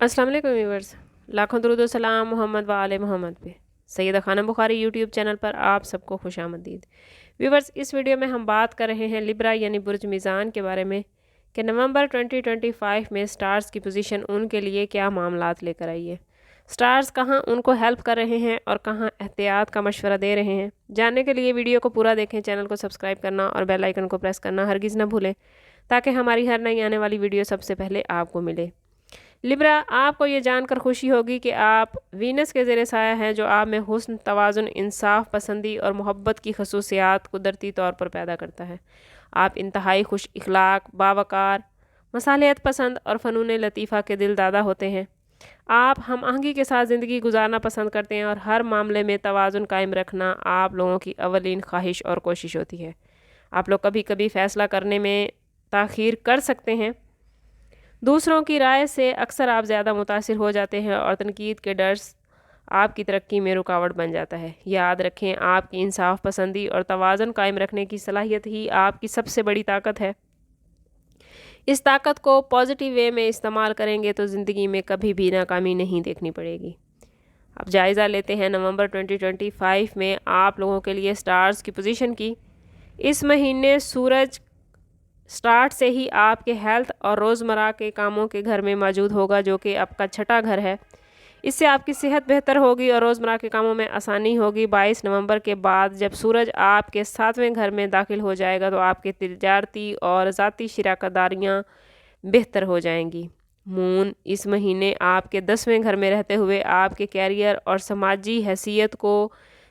अस्सलाम वालेकुम व्यूअर्स, लाखों दरूद व सलाम मोहम्मद व आले मोहम्मद पे। सैयदा खानम बुखारी यूट्यूब चैनल पर आप सबको खुशामदीद। व्यूअर्स, इस वीडियो में हम बात कर रहे हैं लिब्रा यानी बुर्ज मीज़ान के बारे में कि नवंबर 2025 में स्टार्स की पोजीशन उनके लिए क्या मामलात लेकर आई है। स्टार्स कहाँ उनको हेल्प कर रहे हैं और कहाँ एहतियात का मशवरा दे रहे हैं। जानने के लिए वीडियो को पूरा देखें, चैनल को सब्सक्राइब करना और बेल आइकन को प्रेस करना हरगिज़ न भूलें ताकि हमारी हर नई आने वाली वीडियो सबसे पहले आपको मिले। लिब्रा, आपको ये जानकर खुशी होगी कि आप वीनस के ज़ेरे साया हैं जो आप में हुस्न, तवाज़ुन, इंसाफ पसंदी और मोहब्बत की खसूसियात कुदरती तौर पर पैदा करता है। आप इंतहाई खुश इखलाक, बावकार, मसालियत पसंद और फ़नून लतीफ़ा के दिल दादा होते हैं। आप हम आहंगी के साथ ज़िंदगी गुजारना पसंद करते हैं और हर मामले में तवाज़ुन कायम रखना आप लोगों की अवलीन ख्वाहिश और कोशिश होती है। आप लोग कभी कभी फ़ैसला करने में ताख़ीर कर सकते हैं। दूसरों की राय से अक्सर आप ज़्यादा मुतासिर हो जाते हैं और तनकीद के डर आपकी तरक्की में रुकावट बन जाता है। याद रखें, आपकी इंसाफ पसंदी और तवाज़ुन कायम रखने की सलाहियत ही आपकी सबसे बड़ी ताकत है। इस ताकत को पॉजिटिव वे में इस्तेमाल करेंगे तो ज़िंदगी में कभी भी नाकामी नहीं देखनी पड़ेगी। अब जायज़ा लेते हैं नवंबर 2025 में आप लोगों के लिए स्टार्स की पोजीशन की। इस महीने सूरज स्टार्ट से ही आपके हेल्थ और रोज़मर्रा के कामों के घर में मौजूद होगा, जो कि आपका छठा घर है। इससे आपकी सेहत बेहतर होगी और रोज़मर्रा के कामों में आसानी होगी। 22 नवंबर के बाद जब सूरज आपके 7वें घर में दाखिल हो जाएगा तो आपके तिजारती और ज़ाती शिराकतदारियाँ बेहतर हो जाएंगी। मून इस महीने आपके 10वें घर में रहते हुए आपके कैरियर और समाजी हैसियत को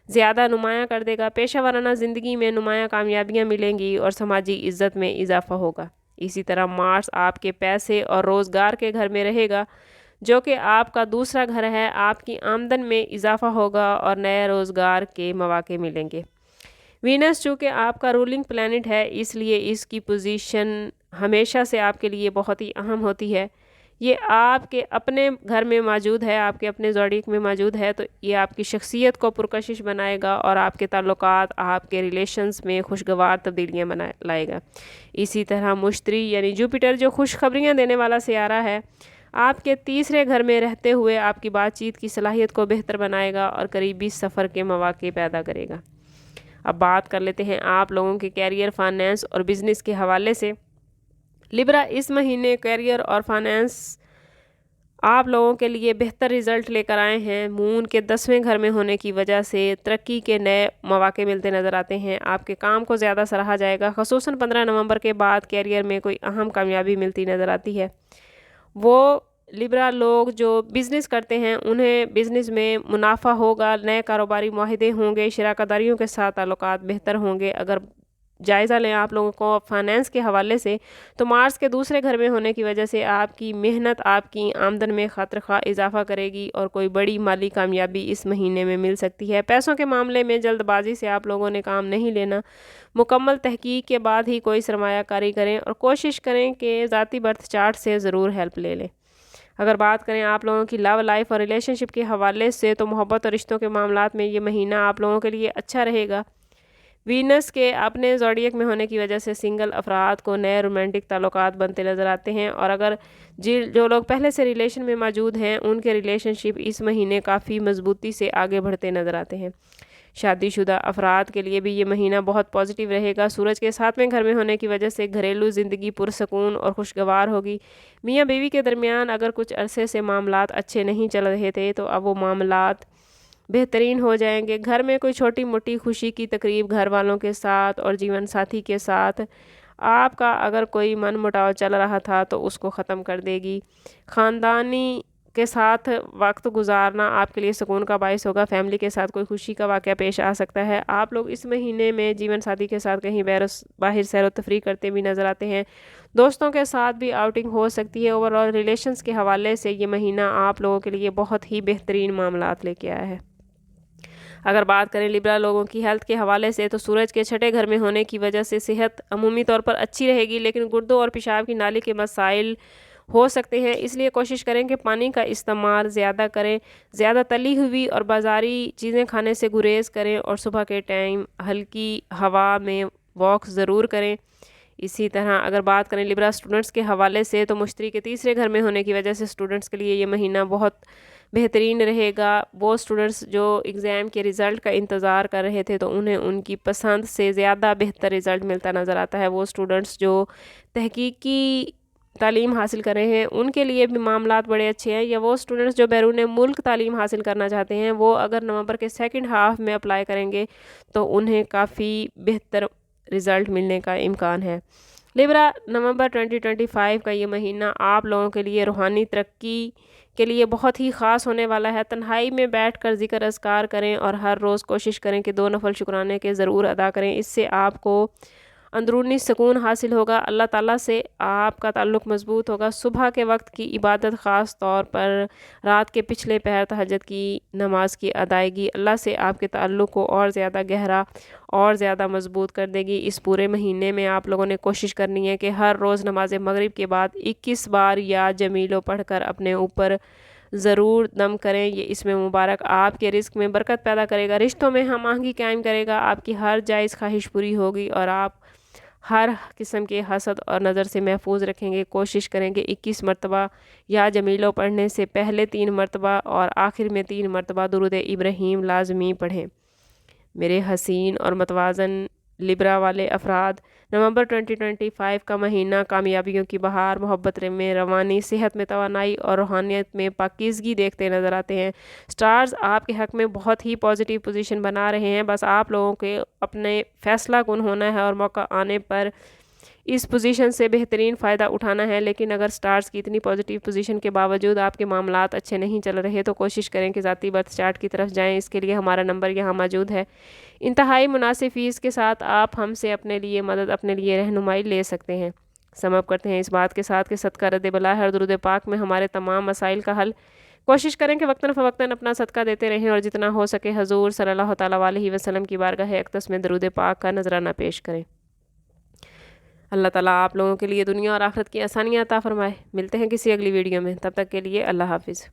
ज़्यादा नुमायाँ कर देगा। पेशा वाराना ज़िंदगी में नुमायाँ कामयाबियाँ मिलेंगी और समाजी इज़्ज़त में इजाफ़ा होगा। इसी तरह मार्स आपके पैसे और रोज़गार के घर में रहेगा, जो कि आपका दूसरा घर है। आपकी आमदन में इजाफ़ा होगा और नए रोज़गार के मौके मिलेंगे। वीनस चूँकि आपका रूलिंग प्लैनेट है, इसलिए इसकी पोजीशन हमेशा से आपके लिए बहुत ही अहम होती है। ये आपके अपने घर में मौजूद है, आपके अपने ज़ोडिएक में मौजूद है, तो ये आपकी शख्सियत को पुरकशिश बनाएगा और आपके ताल्लुकात, आपके रिलेशंस में खुशगवार तब्दीलियाँ लाएगा। इसी तरह मुश्तरी यानी जुपिटर, जो खुशखबरियाँ देने वाला सियारा है, आपके तीसरे घर में रहते हुए आपकी बातचीत की सलाहियत को बेहतर बनाएगा और करीबी सफ़र के मौके पैदा करेगा। अब बात कर लेते हैं आप लोगों के कैरियर, फाइनेंस और बिज़नेस के हवाले से। लिब्रा, इस महीने कैरियर और फाइनेंस आप लोगों के लिए बेहतर रिज़ल्ट लेकर आए हैं। मून के 10वें घर में होने की वजह से तरक्की के नए मौके मिलते नज़र आते हैं। आपके काम को ज़्यादा सराहा जाएगा। ख़ुसूसन 15 नवंबर के बाद कैरियर में कोई अहम कामयाबी मिलती नज़र आती है। वो लिब्रा लोग जो बिज़नेस करते हैं उन्हें बिज़नेस में मुनाफा होगा, नए कारोबारी मुआहदे होंगे, शराकतदारियों के साथ ताल्लुकात बेहतर होंगे। अगर जायज़ा लें आप लोगों को फाइनेंस के हवाले से, तो मार्स के दूसरे घर में होने की वजह से आपकी मेहनत आपकी आमदन में खातिर इजाफा करेगी और कोई बड़ी माली कामयाबी इस महीने में मिल सकती है। पैसों के मामले में जल्दबाजी से आप लोगों ने काम नहीं लेना। मुकम्मल तहकीक के बाद ही कोई सरमायाकारी करें और कोशिश करें कि ज़ाती बर्थ चार्ट से ज़रूर हेल्प ले लें। अगर बात करें आप लोगों की लव लाइफ और रिलेशनशिप के हवाले से, तो मोहब्बत और रिश्तों के मामलात में ये महीना आप लोगों के लिए अच्छा रहेगा। वीनस के अपने ज़ोडिएक में होने की वजह से सिंगल अफराद को नए रोमांटिक ताल्लुकात बनते नज़र आते हैं और अगर जो लोग पहले से रिलेशन में मौजूद हैं उनके रिलेशनशिप इस महीने काफ़ी मजबूती से आगे बढ़ते नज़र आते हैं। शादीशुदा अफराद के लिए भी ये महीना बहुत पॉजिटिव रहेगा। सूरज के 7वें घर में होने की वजह से घरेलू ज़िंदगी पुरसकून और खुशगवार होगी। मियाँ बीवी के दरमियान अगर कुछ अरसे से मामलात अच्छे नहीं चल रहे थे तो अब वो मामलात बेहतरीन हो जाएंगे। घर में कोई छोटी मोटी खुशी की तकरीब घर वालों के साथ और जीवन साथी के साथ आपका अगर कोई मन मुटाव चल रहा था तो उसको ख़त्म कर देगी। ख़ानदानी के साथ वक्त गुजारना आपके लिए सुकून का बायस होगा। फैमिली के साथ कोई खुशी का वाक़या पेश आ सकता है। आप लोग इस महीने में जीवन साथी के साथ कहीं बाहर सैर व तफरी करते भी नज़र आते हैं। दोस्तों के साथ भी आउटिंग हो सकती है। ओवरऑल रिलेशंस के हवाले से ये महीना आप लोगों के लिए बहुत ही बेहतरीन मामलात लेके आया है। अगर बात करें लिब्रा लोगों की हेल्थ के हवाले से, तो सूरज के छठे घर में होने की वजह से सेहत अमूमी तौर पर अच्छी रहेगी, लेकिन गुर्दों और पेशाब की नाली के मसाइल हो सकते हैं। इसलिए कोशिश करें कि पानी का इस्तेमाल ज़्यादा करें। ज़्यादा तली हुई और बाज़ारी चीज़ें खाने से गुरेज करें और सुबह के टाइम हल्की हवा में वॉक ज़रूर करें। اسی طرح اگر بات کریں لبرا اسٹوڈنٹس کے حوالے سے تو مشتری کے تیسرے گھر میں ہونے کی وجہ سے اسٹوڈنٹس کے لیے یہ مہینہ بہت بہترین رہے گا۔ وہ اسٹوڈنٹس جو ایگزام کے رزلٹ کا انتظار کر رہے تھے تو انہیں ان کی پسند سے زیادہ بہتر رزلٹ ملتا نظر آتا ہے۔ وہ اسٹوڈنٹس جو تحقیقی تعلیم حاصل کر رہے ہیں ان کے لیے بھی معاملات بڑے اچھے ہیں، یا وہ اسٹوڈنٹس جو بیرون ملک تعلیم حاصل کرنا چاہتے ہیں وہ اگر نومبر کے سیکنڈ ہاف میں اپلائی کریں گے تو انہیں کافی بہتر رزلٹ ملنے کا امکان ہے۔ لبرا، نومبر 2025 کا یہ مہینہ آپ لوگوں کے لیے روحانی ترقی کے لیے بہت ہی خاص ہونے والا ہے۔ تنہائی میں بیٹھ کر ذکر اذکار کریں اور ہر روز کوشش کریں کہ 2 نفل شکرانے کے ضرور ادا کریں۔ اس سے آپ کو اندرونی سکون حاصل ہوگا، اللہ تعالیٰ سے آپ کا تعلق مضبوط ہوگا۔ صبح کے وقت کی عبادت، خاص طور پر رات کے پچھلے پہر تہجد کی نماز کی ادائیگی اللہ سے آپ کے تعلق کو اور زیادہ گہرا اور زیادہ مضبوط کر دے گی۔ اس پورے مہینے میں آپ لوگوں نے کوشش کرنی ہے کہ ہر روز نماز مغرب کے بعد 21 بار یا جمیلو پڑھ کر اپنے اوپر ضرور دم کریں۔ یہ اس میں مبارک آپ کے رزق میں برکت پیدا کرے گا، رشتوں میں ہم آہنگی قائم کرے گا، آپ کی ہر جائز خواہش پوری ہوگی اور آپ ہر قسم کے حسد اور نظر سے محفوظ رکھیں گے۔ کوشش کریں کہ 21 مرتبہ یا جمیلو پڑھنے سے پہلے 3 مرتبہ اور آخر میں 3 مرتبہ درود ابراہیم لازمی پڑھیں۔ میرے حسین اور متوازن لبرا والے افراد، نومبر 2025 کا مہینہ کامیابیوں کی بہار، محبت میں روانی، صحت میں توانائی اور روحانیت میں پاکیزگی دیکھتے نظر آتے ہیں۔ سٹارز آپ کے حق میں بہت ہی پازیٹیو پوزیشن بنا رہے ہیں، بس آپ لوگوں کے اپنے فیصلہ کن ہونا ہے اور موقع آنے پر اس پوزیشن سے بہترین فائدہ اٹھانا ہے۔ لیکن اگر سٹارز کی اتنی پازیٹیو پوزیشن کے باوجود آپ کے معاملات اچھے نہیں چل رہے تو کوشش کریں کہ ذاتی برتھ چارٹ کی طرف جائیں۔ اس کے لیے ہمارا نمبر یہاں موجود ہے۔ انتہائی مناسب فیس کے ساتھ آپ ہم سے اپنے لیے مدد، اپنے لیے رہنمائی لے سکتے ہیں۔ سم اپ کرتے ہیں اس بات کے ساتھ کہ صدقہ رد بلا ہے اور درود پاک میں ہمارے تمام مسائل کا حل۔ کوشش کریں کہ وقتاً فوقتاً اپنا صدقہ دیتے رہیں اور جتنا ہو سکے حضور صلی اللہ تعالیٰ علیہ وسلم کی بارگاہ اقدس میں درود پاک کا نذرانہ پیش کریں۔ اللہ تعالیٰ آپ لوگوں کے لیے دنیا اور آخرت کی آسانیاں عطا فرمائے۔ ملتے ہیں کسی اگلی ویڈیو میں، تب تک کے لیے اللہ حافظ۔